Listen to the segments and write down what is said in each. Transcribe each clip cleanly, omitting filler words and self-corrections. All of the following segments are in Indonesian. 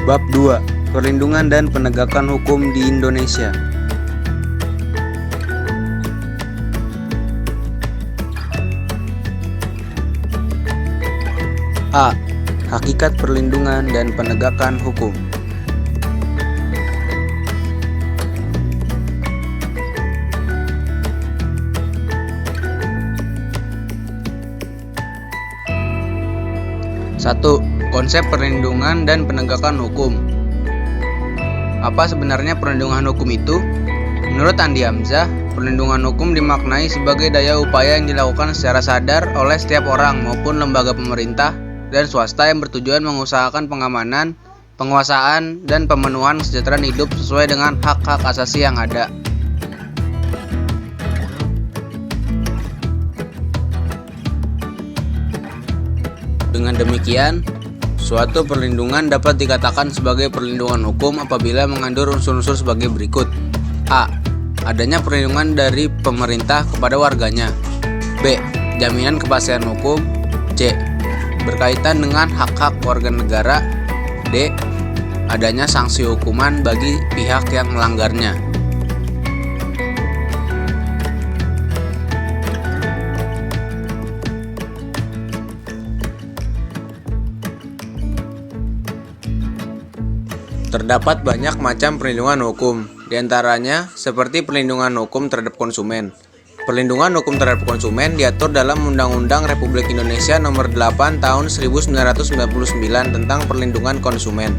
Bab 2. Perlindungan dan penegakan hukum di Indonesia. A. Hakikat perlindungan dan penegakan hukum. Satu. Konsep perlindungan dan penegakan hukum. Apa sebenarnya perlindungan hukum itu? Menurut Andi Hamzah, perlindungan hukum dimaknai sebagai daya upaya yang dilakukan secara sadar oleh setiap orang maupun lembaga pemerintah dan swasta yang bertujuan mengusahakan pengamanan, penguasaan, dan pemenuhan kesejahteraan hidup sesuai dengan hak-hak asasi yang ada. Dengan demikian, suatu perlindungan dapat dikatakan sebagai perlindungan hukum apabila mengandung unsur-unsur sebagai berikut. A. Adanya perlindungan dari pemerintah kepada warganya. B. Jaminan kepastian hukum. C. Berkaitan dengan hak-hak warga negara. D. Adanya sanksi hukuman bagi pihak yang melanggarnya. Terdapat banyak macam perlindungan hukum, diantaranya seperti perlindungan hukum terhadap konsumen. Perlindungan hukum terhadap konsumen diatur dalam Undang-Undang Republik Indonesia Nomor 8 Tahun 1999 tentang Perlindungan Konsumen.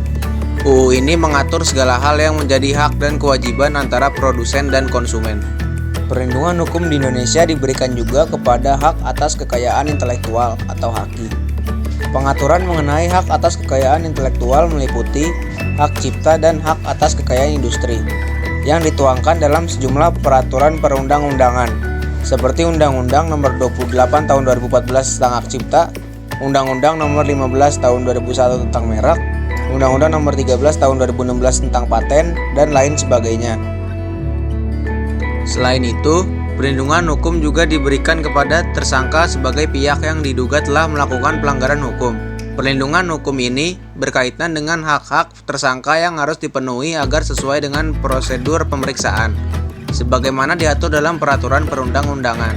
UU ini mengatur segala hal yang menjadi hak dan kewajiban antara produsen dan konsumen. Perlindungan hukum di Indonesia diberikan juga kepada hak atas kekayaan intelektual atau HAKI. Pengaturan mengenai hak atas kekayaan intelektual meliputi hak cipta dan hak atas kekayaan industri yang dituangkan dalam sejumlah peraturan perundang-undangan seperti Undang-Undang Nomor 28 Tahun 2014 tentang hak cipta, Undang-Undang Nomor 15 Tahun 2001 tentang merek, Undang-Undang Nomor 13 Tahun 2016 tentang paten, dan lain sebagainya. Selain itu, perlindungan hukum juga diberikan kepada tersangka sebagai pihak yang diduga telah melakukan pelanggaran hukum. Perlindungan hukum ini berkaitan dengan hak-hak tersangka yang harus dipenuhi agar sesuai dengan prosedur pemeriksaan, sebagaimana diatur dalam peraturan perundang-undangan.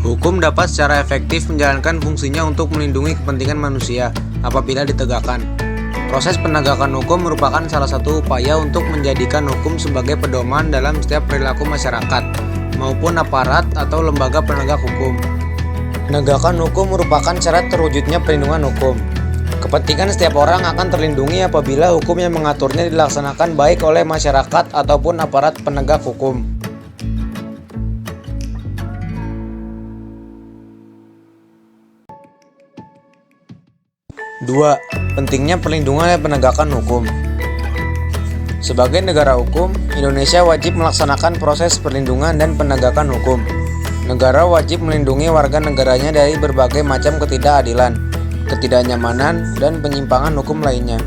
Hukum dapat secara efektif menjalankan fungsinya untuk melindungi kepentingan manusia apabila ditegakkan. Proses penegakan hukum merupakan salah satu upaya untuk menjadikan hukum sebagai pedoman dalam setiap perilaku masyarakat maupun aparat atau lembaga penegak hukum. Penegakan hukum merupakan syarat terwujudnya perlindungan hukum. Kepentingan setiap orang akan terlindungi apabila hukum yang mengaturnya dilaksanakan baik oleh masyarakat ataupun aparat penegak hukum. Dua. Pentingnya perlindungan dan penegakan hukum. Sebagai negara hukum, Indonesia wajib melaksanakan proses perlindungan dan penegakan hukum. Negara wajib melindungi warga negaranya dari berbagai macam ketidakadilan, ketidaknyamanan, dan penyimpangan hukum lainnya.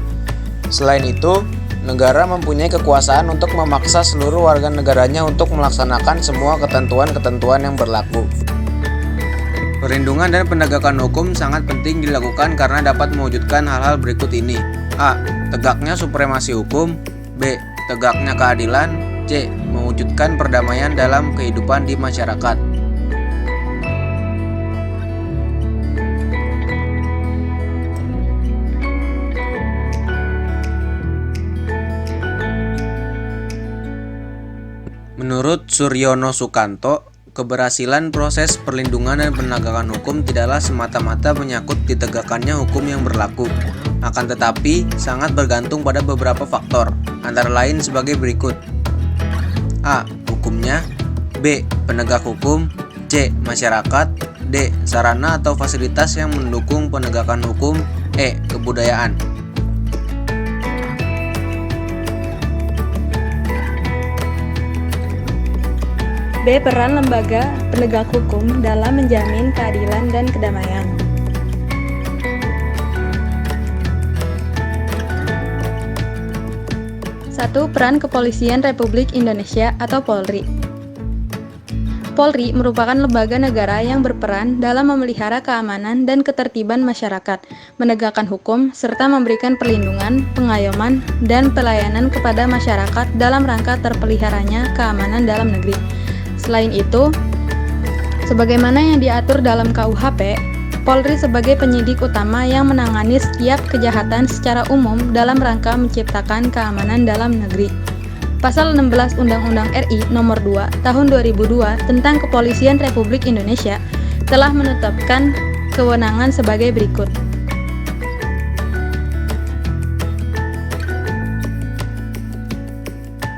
Selain itu, negara mempunyai kekuasaan untuk memaksa seluruh warga negaranya untuk melaksanakan semua ketentuan-ketentuan yang berlaku. Perlindungan dan penegakan hukum sangat penting dilakukan karena dapat mewujudkan hal-hal berikut ini. A. Tegaknya supremasi hukum. B. Tegaknya keadilan. C. Mewujudkan perdamaian dalam kehidupan di masyarakat. Menurut Suryono Sukanto, keberhasilan proses perlindungan dan penegakan hukum tidaklah semata-mata menyangkut ditegakkannya hukum yang berlaku, akan tetapi sangat bergantung pada beberapa faktor, antara lain sebagai berikut. A. Hukumnya. B. Penegak hukum. C. Masyarakat. D. Sarana atau fasilitas yang mendukung penegakan hukum. E. Kebudayaan. B. Peran lembaga penegak hukum dalam menjamin keadilan dan kedamaian. 1. 1. Peran Kepolisian Republik Indonesia atau Polri. Polri merupakan lembaga negara yang berperan dalam memelihara keamanan dan ketertiban masyarakat, menegakkan hukum, serta memberikan perlindungan, pengayoman, dan pelayanan kepada masyarakat dalam rangka terpeliharanya keamanan dalam negeri. Selain itu, sebagaimana yang diatur dalam KUHP, Polri sebagai penyidik utama yang menangani setiap kejahatan secara umum dalam rangka menciptakan keamanan dalam negeri. Pasal 16 Undang-Undang RI Nomor 2 Tahun 2002 tentang Kepolisian Republik Indonesia telah menetapkan kewenangan sebagai berikut.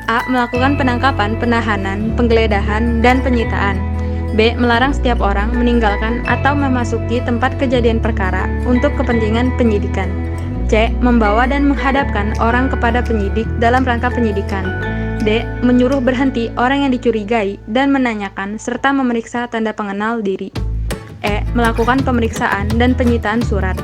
A. Melakukan penangkapan, penahanan, penggeledahan, dan penyitaan. B. Melarang setiap orang meninggalkan atau memasuki tempat kejadian perkara untuk kepentingan penyidikan. C. Membawa dan menghadapkan orang kepada penyidik dalam rangka penyidikan. D. Menyuruh berhenti orang yang dicurigai dan menanyakan serta memeriksa tanda pengenal diri. E. Melakukan pemeriksaan dan penyitaan surat.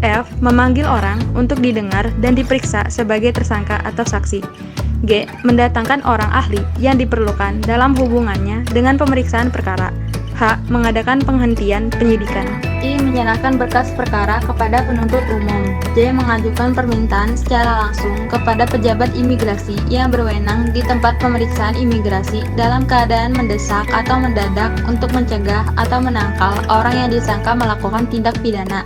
F. Memanggil orang untuk didengar dan diperiksa sebagai tersangka atau saksi. G. Mendatangkan orang ahli yang diperlukan dalam hubungannya dengan pemeriksaan perkara. H. Mengadakan penghentian penyidikan. I. Menyerahkan berkas perkara kepada penuntut umum. J. Mengajukan permintaan secara langsung kepada pejabat imigrasi yang berwenang di tempat pemeriksaan imigrasi dalam keadaan mendesak atau mendadak untuk mencegah atau menangkal orang yang disangka melakukan tindak pidana.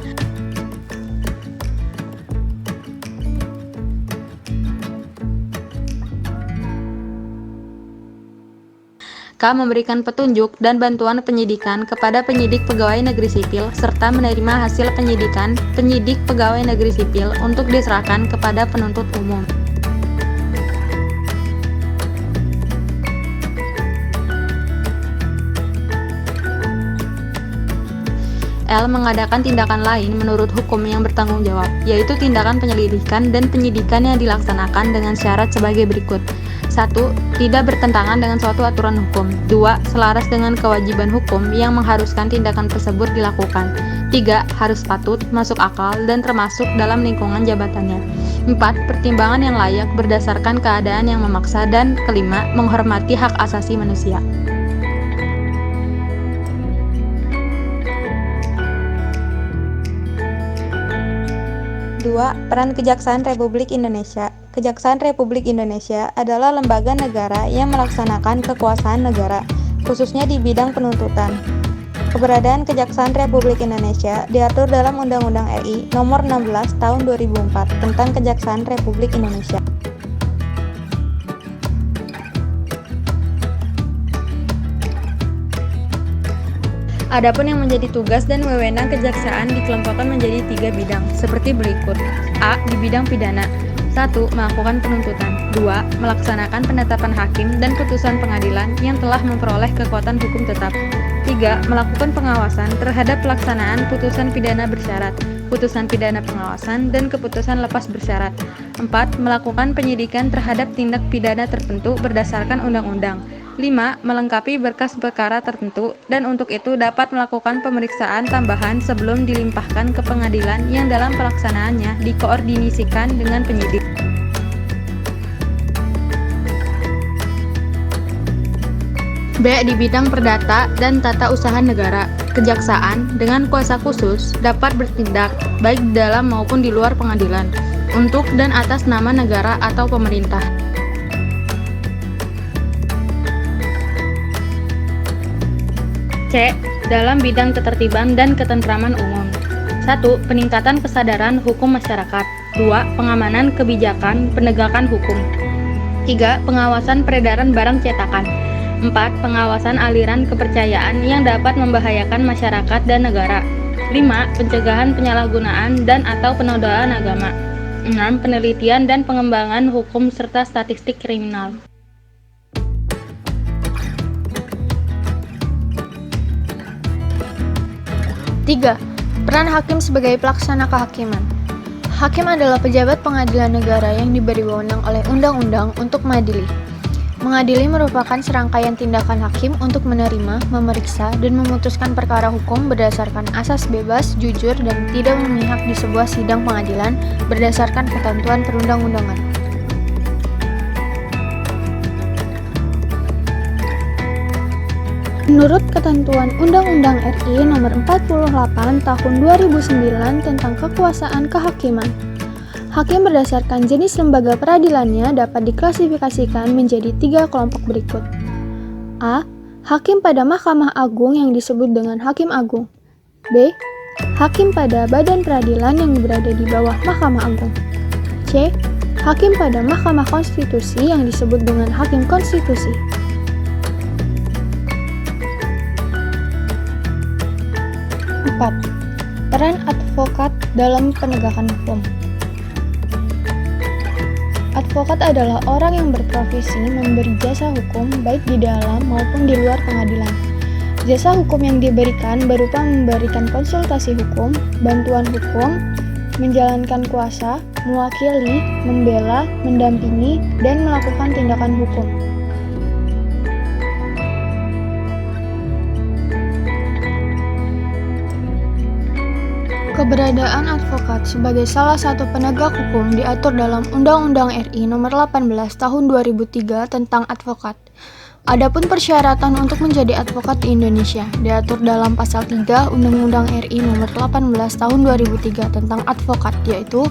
K. Memberikan petunjuk dan bantuan penyidikan kepada penyidik pegawai negeri sipil serta menerima hasil penyidikan penyidik pegawai negeri sipil untuk diserahkan kepada penuntut umum. L. Mengadakan tindakan lain menurut hukum yang bertanggung jawab, yaitu tindakan penyelidikan dan penyidikan yang dilaksanakan dengan syarat sebagai berikut. 1. Tidak bertentangan dengan suatu aturan hukum. 2. Selaras dengan kewajiban hukum yang mengharuskan tindakan tersebut dilakukan. 3. Harus patut, masuk akal, dan termasuk dalam lingkungan jabatannya. 4. Pertimbangan yang layak berdasarkan keadaan yang memaksa. Dan kelima, menghormati hak asasi manusia. Dua, peran Kejaksaan Republik Indonesia. Kejaksaan Republik Indonesia adalah lembaga negara yang melaksanakan kekuasaan negara, khususnya di bidang penuntutan. Keberadaan Kejaksaan Republik Indonesia diatur dalam Undang-Undang RI Nomor 16 Tahun 2004 tentang Kejaksaan Republik Indonesia. Adapun yang menjadi tugas dan wewenang kejaksaan dikelompokkan menjadi 3 bidang, seperti berikut. A. Di bidang pidana. 1. Melakukan penuntutan. 2. Melaksanakan penetapan hakim dan putusan pengadilan yang telah memperoleh kekuatan hukum tetap. 3. Melakukan pengawasan terhadap pelaksanaan putusan pidana bersyarat, putusan pidana pengawasan, dan keputusan lepas bersyarat. 4. Melakukan penyidikan terhadap tindak pidana tertentu berdasarkan undang-undang. 5. Melengkapi berkas perkara tertentu dan untuk itu dapat melakukan pemeriksaan tambahan sebelum dilimpahkan ke pengadilan yang dalam pelaksanaannya dikoordinasikan dengan penyidik. B. Di bidang perdata dan tata usaha negara. Kejaksaan dengan kuasa khusus dapat bertindak baik di dalam maupun di luar pengadilan untuk dan atas nama negara atau pemerintah. C. Dalam bidang ketertiban dan ketentraman umum. 1. Peningkatan kesadaran hukum masyarakat. 2. Pengamanan kebijakan penegakan hukum. 3. Pengawasan peredaran barang cetakan. 4. Pengawasan aliran kepercayaan yang dapat membahayakan masyarakat dan negara. 5. Pencegahan penyalahgunaan dan atau penodaan agama. 6. Penelitian dan pengembangan hukum serta statistik kriminal. 3. Peran hakim sebagai pelaksana kehakiman. Hakim adalah pejabat pengadilan negara yang diberi wewenang oleh undang-undang untuk mengadili. Mengadili merupakan serangkaian tindakan hakim untuk menerima, memeriksa, dan memutuskan perkara hukum berdasarkan asas bebas, jujur, dan tidak memihak di sebuah sidang pengadilan berdasarkan ketentuan perundang-undangan. Menurut ketentuan Undang-Undang RI Nomor 48 Tahun 2009 tentang kekuasaan kehakiman, hakim berdasarkan jenis lembaga peradilannya dapat diklasifikasikan menjadi 3 kelompok berikut. A. Hakim pada Mahkamah Agung yang disebut dengan Hakim Agung. B. Hakim pada badan peradilan yang berada di bawah Mahkamah Agung. C. Hakim pada Mahkamah Konstitusi yang disebut dengan Hakim Konstitusi. Empat. Peran advokat dalam penegakan hukum. Advokat adalah orang yang berprofesi memberi jasa hukum baik di dalam maupun di luar pengadilan. Jasa hukum yang diberikan berupa memberikan konsultasi hukum, bantuan hukum, menjalankan kuasa, mewakili, membela, mendampingi, dan melakukan tindakan hukum. Keberadaan advokat sebagai salah satu penegak hukum diatur dalam Undang-Undang RI Nomor 18 Tahun 2003 tentang advokat. Adapun persyaratan untuk menjadi advokat di Indonesia diatur dalam Pasal 3 Undang-Undang RI Nomor 18 Tahun 2003 tentang advokat, yaitu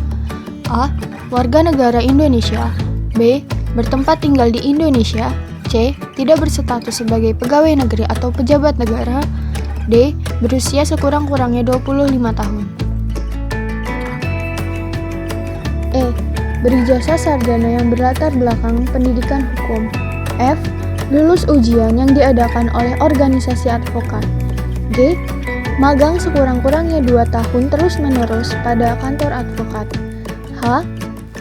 A. Warga negara Indonesia. B. Bertempat tinggal di Indonesia. C. Tidak berstatus sebagai pegawai negeri atau pejabat negara. D. Berusia sekurang-kurangnya 25 tahun. E. Berijazah sarjana yang berlatar belakang pendidikan hukum. F. Lulus ujian yang diadakan oleh organisasi advokat. G. Magang sekurang-kurangnya 2 tahun terus-menerus pada kantor advokat. H.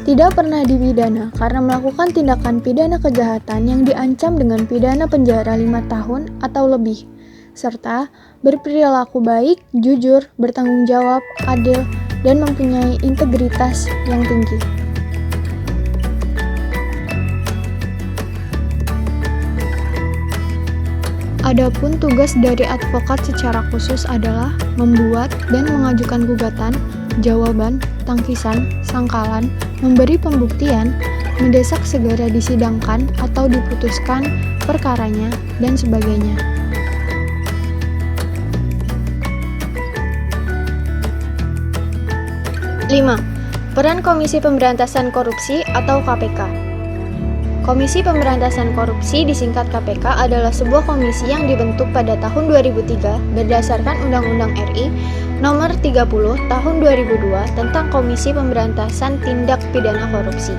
Tidak pernah dipidana karena melakukan tindakan pidana kejahatan yang diancam dengan pidana penjara 5 tahun atau lebih, serta berperilaku baik, jujur, bertanggung jawab, adil, dan mempunyai integritas yang tinggi. Adapun tugas dari advokat secara khusus adalah membuat dan mengajukan gugatan, jawaban, tangkisan, sangkalan, memberi pembuktian, mendesak segera disidangkan atau diputuskan perkaranya, dan sebagainya. 5. Peran Komisi Pemberantasan Korupsi atau KPK. Komisi Pemberantasan Korupsi disingkat KPK adalah sebuah komisi yang dibentuk pada tahun 2003 berdasarkan Undang-Undang RI Nomor 30 Tahun 2002 tentang Komisi Pemberantasan Tindak Pidana Korupsi.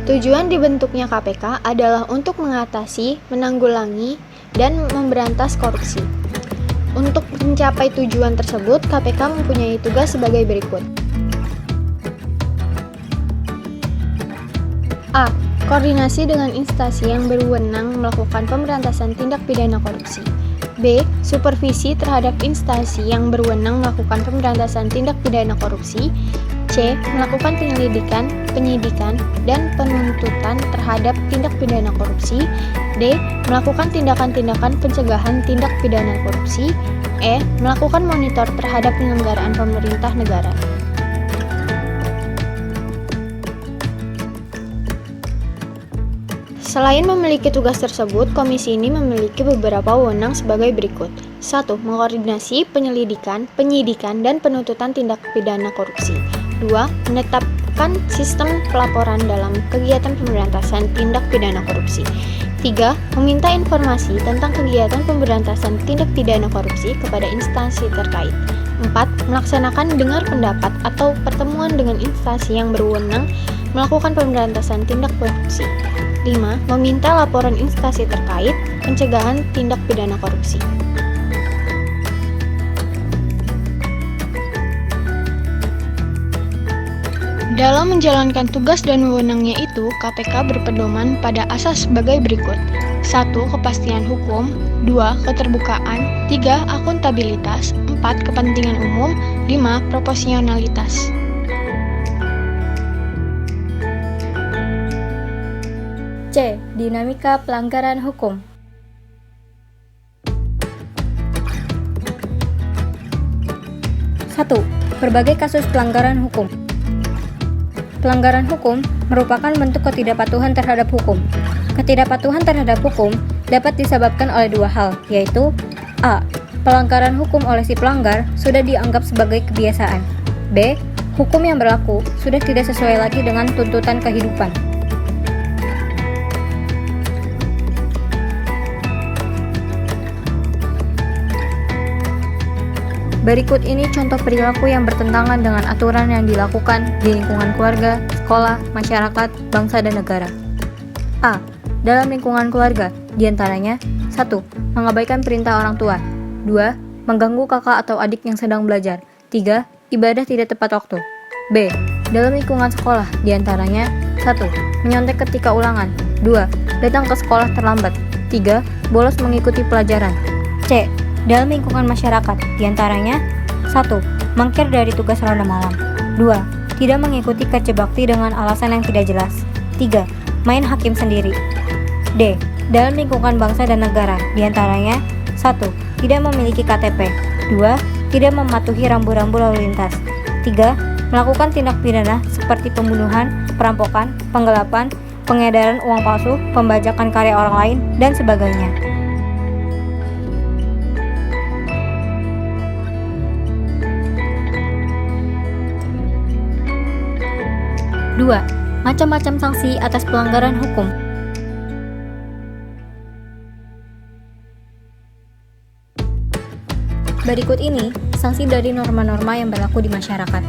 Tujuan dibentuknya KPK adalah untuk mengatasi, menanggulangi, dan memberantas korupsi. Untuk mencapai tujuan tersebut, KPK mempunyai tugas sebagai berikut. A. Koordinasi dengan instansi yang berwenang melakukan pemberantasan tindak pidana korupsi. B. Supervisi terhadap instansi yang berwenang melakukan pemberantasan tindak pidana korupsi. C. Melakukan penyelidikan, penyidikan, dan penuntutan terhadap tindak pidana korupsi. D. Melakukan tindakan-tindakan pencegahan tindak pidana korupsi. E. Melakukan monitor terhadap penyelenggaraan pemerintah negara. Selain memiliki tugas tersebut, komisi ini memiliki beberapa wewenang sebagai berikut. 1. Mengkoordinasi penyelidikan, penyidikan, dan penuntutan tindak pidana korupsi. 2. Menetapkan sistem pelaporan dalam kegiatan pemberantasan tindak pidana korupsi. 3. Meminta informasi tentang kegiatan pemberantasan tindak pidana korupsi kepada instansi terkait. 4. Melaksanakan dengar pendapat atau pertemuan dengan instansi yang berwenang melakukan pemberantasan tindak korupsi. 5. Meminta laporan instansi terkait pencegahan tindak pidana korupsi. Dalam menjalankan tugas dan wewenangnya itu, KPK berpedoman pada asas sebagai berikut. 1. Kepastian hukum. 2. Keterbukaan. 3. Akuntabilitas. 4. Kepentingan umum. 5. Proporsionalitas. C. Dinamika pelanggaran hukum. Satu. Berbagai kasus pelanggaran hukum. Pelanggaran hukum merupakan bentuk ketidakpatuhan terhadap hukum. Ketidakpatuhan terhadap hukum dapat disebabkan oleh dua hal, yaitu A. Pelanggaran hukum oleh si pelanggar sudah dianggap sebagai kebiasaan. B. Hukum yang berlaku sudah tidak sesuai lagi dengan tuntutan kehidupan. Berikut ini contoh perilaku yang bertentangan dengan aturan yang dilakukan di lingkungan keluarga, sekolah, masyarakat, bangsa, dan negara. A. Dalam lingkungan keluarga, diantaranya 1. Mengabaikan perintah orang tua. 2. Mengganggu kakak atau adik yang sedang belajar. 3. Ibadah tidak tepat waktu. B. Dalam lingkungan sekolah, diantaranya 1. Menyontek ketika ulangan. 2. Datang ke sekolah terlambat. 3. Bolos mengikuti pelajaran. C. Dalam lingkungan masyarakat, diantaranya 1. Mangkir dari tugas ronda malam. 2. Tidak mengikuti kerja bakti dengan alasan yang tidak jelas. 3. Main hakim sendiri. D. Dalam lingkungan bangsa dan negara, diantaranya 1. Tidak memiliki KTP. 2. Tidak mematuhi rambu-rambu lalu lintas. 3. Melakukan tindak pidana seperti pembunuhan, perampokan, penggelapan, pengedaran uang palsu, pembajakan karya orang lain, dan sebagainya. 2. Macam-macam sanksi atas pelanggaran hukum. Berikut ini sanksi dari norma-norma yang berlaku di masyarakat.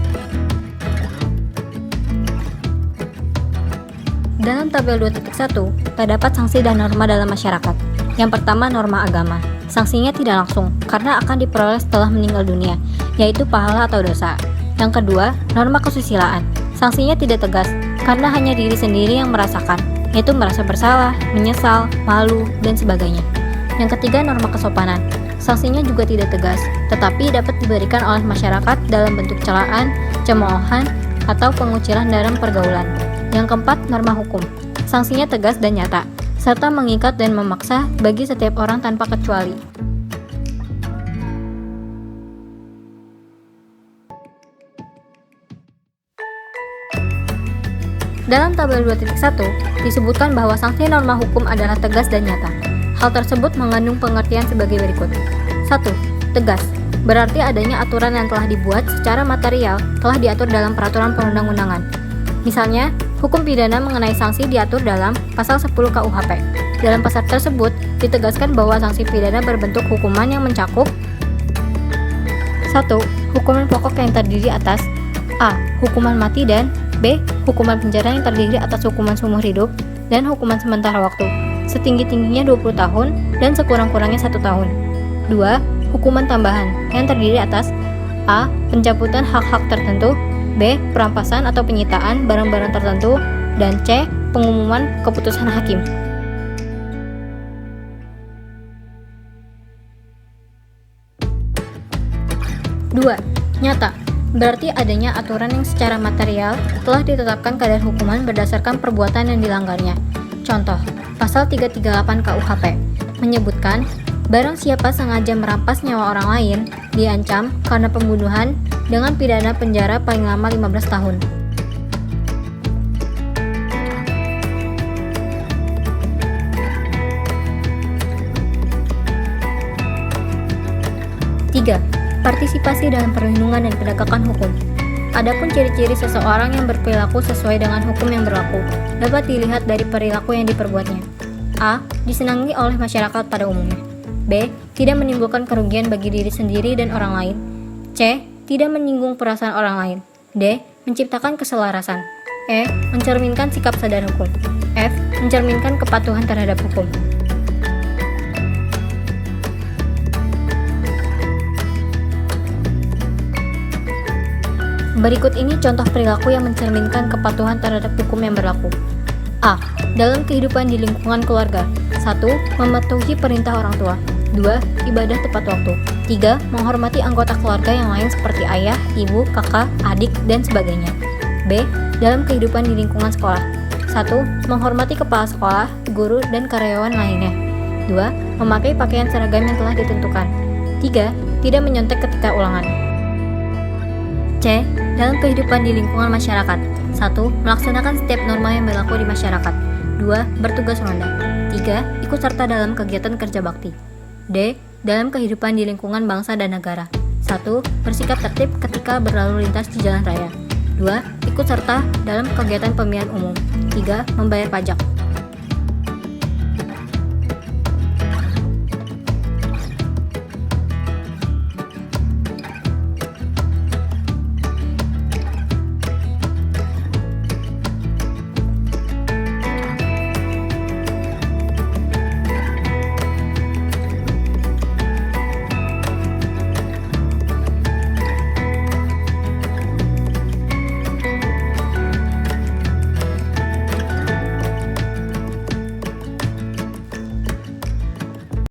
Dalam tabel 2.1, terdapat sanksi dan norma dalam masyarakat. Yang pertama, norma agama. Sanksinya tidak langsung, karena akan diperoleh setelah meninggal dunia, yaitu pahala atau dosa. Yang kedua, norma kesusilaan. Sanksinya tidak tegas, karena hanya diri sendiri yang merasakan, yaitu merasa bersalah, menyesal, malu, dan sebagainya. Yang ketiga, norma kesopanan. Sanksinya juga tidak tegas, tetapi dapat diberikan oleh masyarakat dalam bentuk celaan, cemoohan, atau pengucilan dalam pergaulan. Yang keempat, norma hukum. Sanksinya tegas dan nyata, serta mengikat dan memaksa bagi setiap orang tanpa kecuali. Dalam tabel 2.1, disebutkan bahwa sanksi norma hukum adalah tegas dan nyata. Hal tersebut mengandung pengertian sebagai berikut. 1. Tegas. Berarti adanya aturan yang telah dibuat secara material telah diatur dalam peraturan perundang-undangan. Misalnya, hukum pidana mengenai sanksi diatur dalam pasal 10 KUHP. Dalam pasal tersebut, ditegaskan bahwa sanksi pidana berbentuk hukuman yang mencakup 1. Hukuman pokok yang terdiri atas A. Hukuman mati dan B. Hukuman penjara yang terdiri atas hukuman seumur hidup dan hukuman sementara waktu setinggi-tingginya 20 tahun dan sekurang-kurangnya 1 tahun. 2. Hukuman tambahan yang terdiri atas A. Pencabutan hak-hak tertentu, B. Perampasan atau penyitaan barang-barang tertentu, dan C. Pengumuman keputusan hakim. 2. Nyata. Berarti adanya aturan yang secara material telah ditetapkan kadar hukuman berdasarkan perbuatan yang dilanggarnya. Contoh, pasal 338 KUHP menyebutkan barang siapa sengaja merampas nyawa orang lain diancam karena pembunuhan dengan pidana penjara paling lama 15 tahun. Tiga. Partisipasi dalam perlindungan dan penegakan hukum. Adapun ciri-ciri seseorang yang berperilaku sesuai dengan hukum yang berlaku dapat dilihat dari perilaku yang diperbuatnya. A. Disenangi oleh masyarakat pada umumnya. B. Tidak menimbulkan kerugian bagi diri sendiri dan orang lain. C. Tidak menyinggung perasaan orang lain. D. Menciptakan keselarasan. E. Mencerminkan sikap sadar hukum. F. Mencerminkan kepatuhan terhadap hukum. Berikut ini contoh perilaku yang mencerminkan kepatuhan terhadap hukum yang berlaku. A. Dalam kehidupan di lingkungan keluarga. 1. Mematuhi perintah orang tua. 2. Ibadah tepat waktu. 3. Menghormati anggota keluarga yang lain seperti ayah, ibu, kakak, adik, dan sebagainya. B. Dalam kehidupan di lingkungan sekolah. 1. 1. Menghormati kepala sekolah, guru, dan karyawan lainnya. 2. Memakai pakaian seragam yang telah ditentukan. 3. Tidak menyontek ketika ulangan. C. Dalam kehidupan di lingkungan masyarakat. 1. Melaksanakan setiap norma yang berlaku di masyarakat. 2. Bertugas ronda. 3. Ikut serta dalam kegiatan kerja bakti. D. Dalam kehidupan di lingkungan bangsa dan negara. 1. Bersikap tertib ketika berlalu lintas di jalan raya. 2. Ikut serta dalam kegiatan pemilihan umum. 3. Membayar pajak.